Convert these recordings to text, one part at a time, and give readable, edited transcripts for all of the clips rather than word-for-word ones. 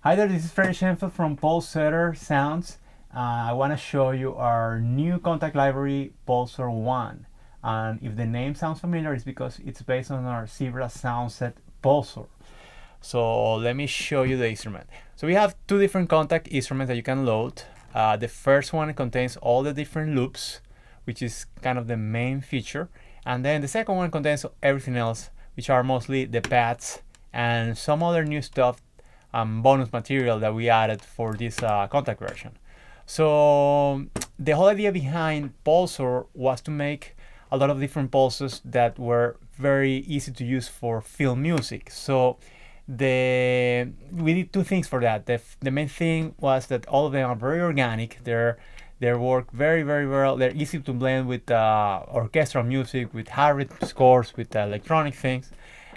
Hi there, this is Freddy Schenfeld from Pulsor Sounds. I want to show you our new Kontakt library, Pulsor 1. And if the name sounds familiar, it's because it's based on our Zebra sound set Pulsor. So let me show you the instrument. So we have two different Kontakt instruments that you can load. The first one contains all the different loops, which is kind of the main feature. And then the second one contains everything else, which are mostly the pads and some other new stuff, bonus material that we added for this Kontakt version. So the whole idea behind Pulsor was to make a lot of different pulses that were very easy to use for film music. So we did two things for that. The main thing was that all of them are very organic. They work very, very well. They're easy to blend with orchestral music, with hybrid scores, with electronic things.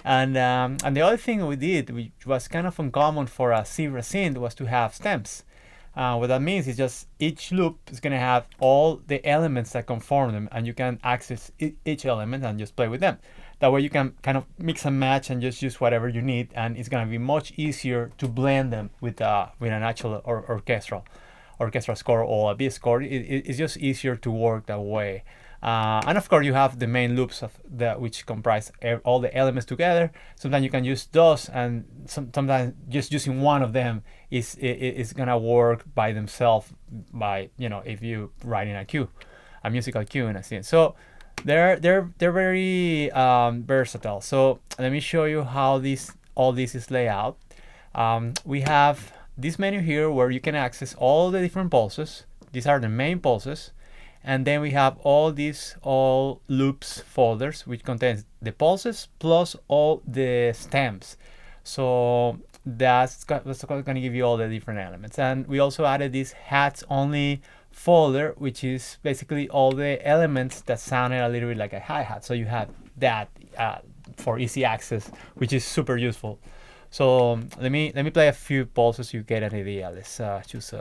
And the other thing we did, which was kind of uncommon for a Zebra synth, was to have stems. What that means is just each loop is going to have all the elements that conform them, and you can access each element and just play with them. That way you can kind of mix and match and just use whatever you need, and it's going to be much easier to blend them with an actual orchestral score or a beat score. It's just easier to work that way. And of course, you have the main loops which comprise all the elements together. Sometimes you can use those, and sometimes just using one of them is gonna work by themselves. If you write in a musical cue in a scene. So they're very versatile. So let me show you how all this is laid out. We have this menu here where you can access all the different pulses. These are the main pulses. And then we have all loops folders, which contains the pulses plus all the stems. So that's going to give you all the different elements. And we also added this hats only folder, which is basically all the elements that sounded a little bit like a hi-hat. So you have that for easy access, which is super useful. So let me play a few pulses so you get an idea. Let's choose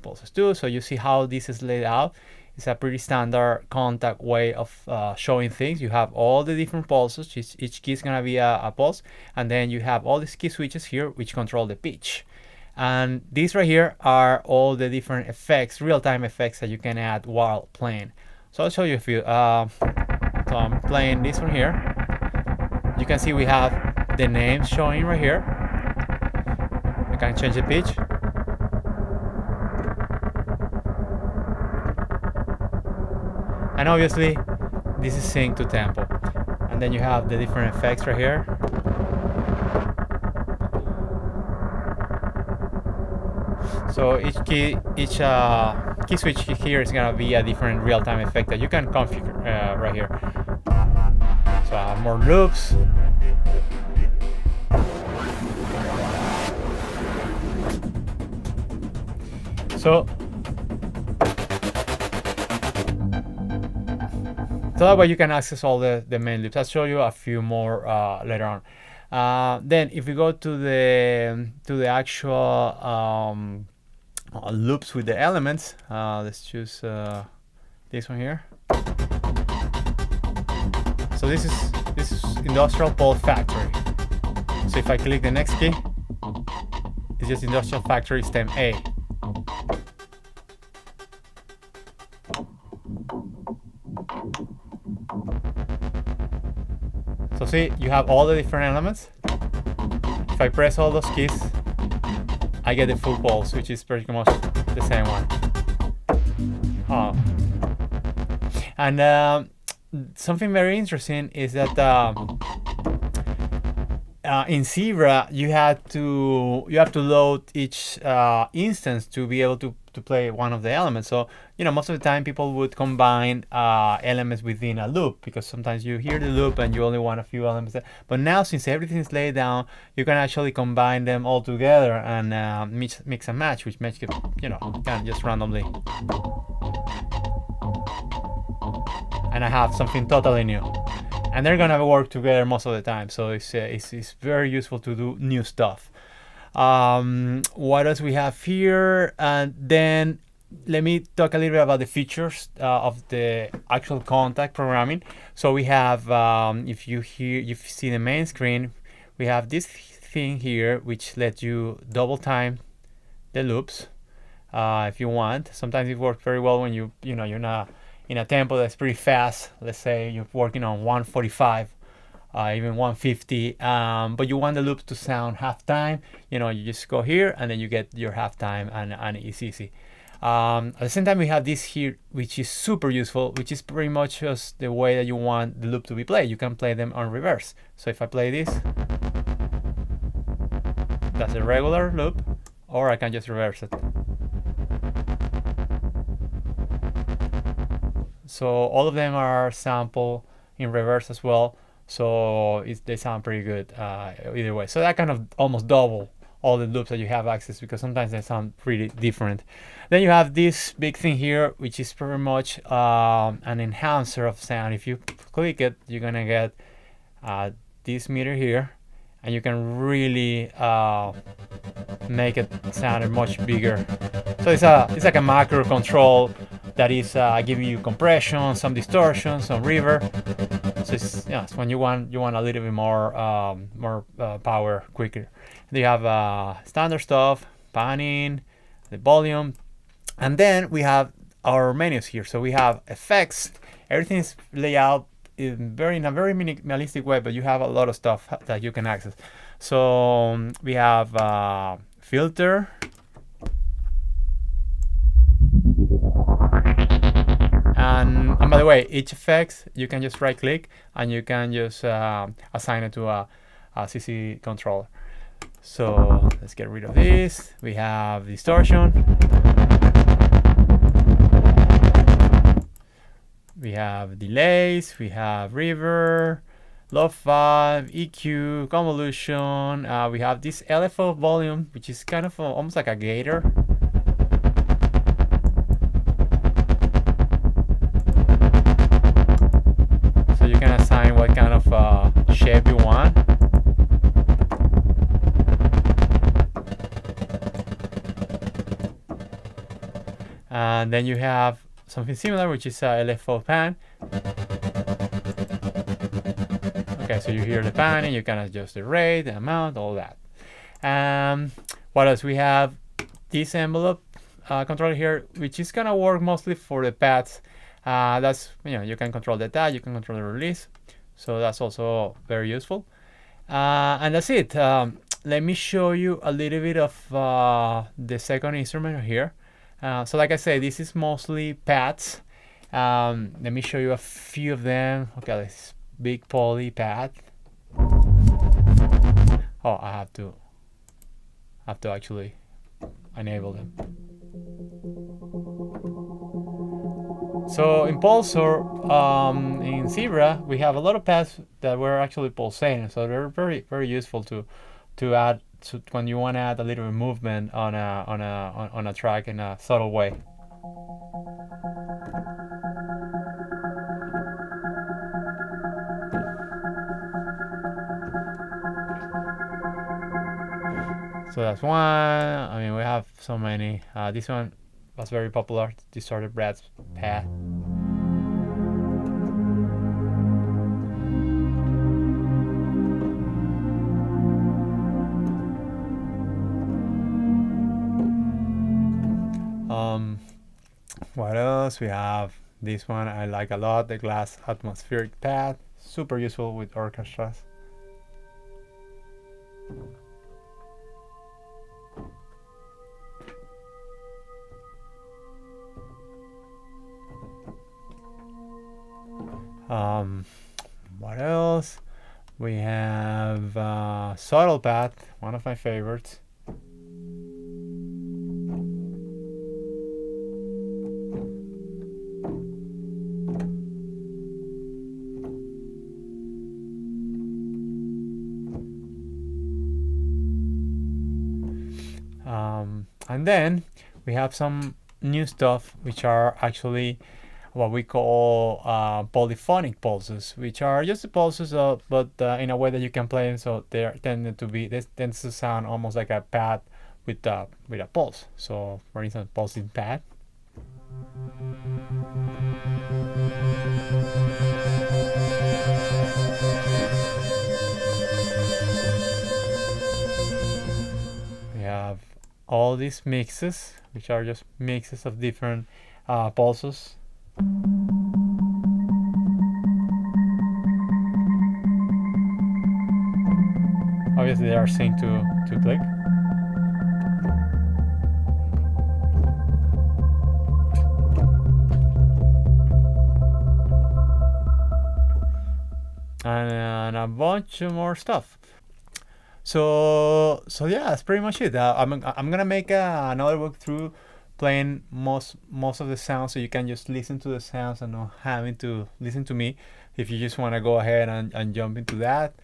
pulses 2. So you see how this is laid out. It's a pretty standard Kontakt way of showing things. You have all the different pulses. Each key is going to be a pulse. And then you have all these key switches here, which control the pitch. And these right here are all the different effects, real-time effects that you can add while playing. So I'll show you a few. So I'm playing this one here. You can see we have the names showing right here. I can change the pitch. And obviously, this is synced to tempo. And then you have the different effects right here. So each key switch here is gonna be a different real-time effect that you can configure right here. So I have more loops. So that way you can access all the main loops. I'll show you a few more later on. Then if we go to the actual loops with the elements, let's choose this one here. So this is Industrial Pulse Factory. So if I click the next key, it's just Industrial Factory stem A. So see, you have all the different elements. If I press all those keys, I get the full pulse, which is pretty much the same one. And something very interesting is that in Zebra you have to load each instance to be able to play one of the elements. So most of the time people would combine elements within a loop, because sometimes you hear the loop and you only want a few elements there. But now, since everything is laid down, you can actually combine them all together and mix and match, which makes it kind of just randomly. And I have something totally new. And they're gonna work together most of the time, so it's very useful to do new stuff. What else we have here? And then let me talk a little bit about the features of the actual Kontakt programming. So we have, if you see the main screen, we have this thing here which lets you double time the loops if you want. Sometimes it works very well when you're in a tempo that's pretty fast. Let's say you're working on 145, even 150, but you want the loops to sound halftime. You just go here and then you get your halftime, and it's easy. At the same time, we have this here, which is super useful, which is pretty much just the way that you want the loop to be played. You can play them on reverse. So if I play this, that's a regular loop, or I can just reverse it. So all of them are sample in reverse as well. So they sound pretty good either way. So that kind of almost double all the loops that you have access, because sometimes they sound pretty different. Then you have this big thing here, which is pretty much an enhancer of sound. If you click it, you're gonna get this meter here, and you can really make it sound much bigger. So it's like a macro control that is giving you compression, some distortion, some reverb. So it's when you want a little bit more power quicker. They have standard stuff, panning, the volume, and then we have our menus here. So we have effects. Everything is laid out in a very minimalistic way, but you have a lot of stuff that you can access. So we have filter, and by the way, each effect you can just right click and you can just assign it to a CC controller. So let's get rid of this. We have distortion, we have delays, we have reverb, lo-fi, EQ, convolution. We have this LFO volume, which is kind of almost like a gator. So you can assign what kind of shape you want. And then you have something similar, which is a LFO pan. Okay, so you hear the pan and you can adjust the rate, the amount, all that. What else? We have this envelope controller here, which is gonna work mostly for the pads. That's you can control the tag, you can control the release, so that's also very useful. And that's it. Let me show you a little bit of the second instrument here. So like I say, this is mostly pads. Let me show you a few of them. Okay, this big poly pad. Oh, I have to actually enable them. So in Pulsor, in Zebra, we have a lot of pads that were actually pulsating. So they're very, very useful to add when you want to add a little bit of movement on a track in a subtle way. So that's one. I mean, we have so many. This one was very popular, distorted brass pad. What else? We have this one I like a lot, the glass atmospheric pad, super useful with orchestras. What else? We have subtle pad, one of my favorites. And then we have some new stuff, which are actually what we call polyphonic pulses, which are just the pulses, but in a way that you can play them, so they tend to sound almost like a pad with a pulse. So, for instance, pulsing pad. We have all these mixes, which are just mixes of different pulses. Obviously they are synced to click. And a bunch of more stuff. So yeah, that's pretty much it. I'm gonna make another walkthrough playing most of the sounds, so you can just listen to the sounds and not having to listen to me if you just want to go ahead and jump into that.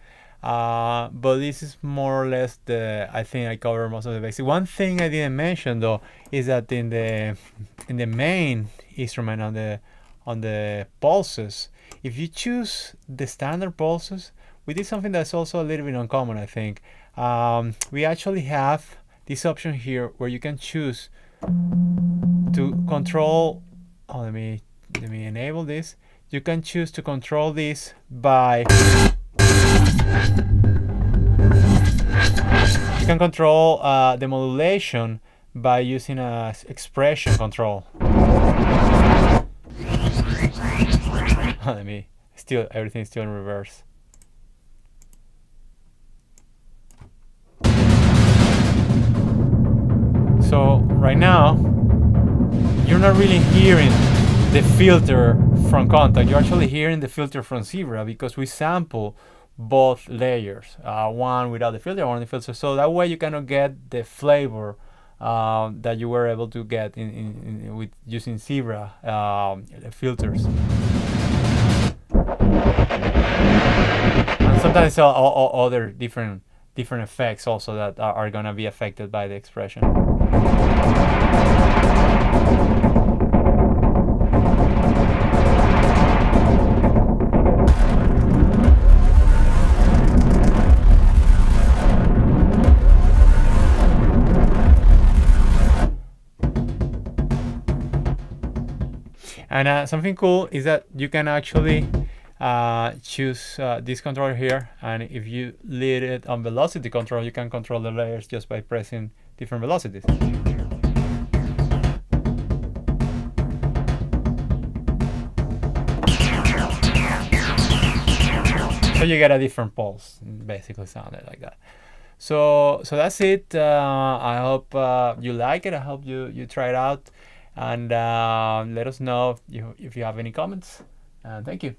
But this is more or less I think I covered most of the basics. One thing I didn't mention though is that in the main instrument on the pulses, if you choose the standard pulses, we did something that's also a little bit uncommon, I think. We actually have this option here where you can choose to control. Oh, let me enable this. You can choose to control this by. You can control the modulation by using a expression control. Let me everything's still in reverse. So right now you're not really hearing the filter from Kontakt. You're actually hearing the filter from Zebra because we sample both layers, one without the filter, one with the filter. So that way you cannot get the flavor that you were able to get with using Zebra filters. And sometimes all other different effects also that are gonna be affected by the expression. And something cool is that you can actually choose this controller here, and if you lead it on velocity control, you can control the layers just by pressing different velocities. So you get a different pulse, basically sounded like that. So that's it. I hope you like it. I hope you try it out, and let us know if you have any comments. Thank you.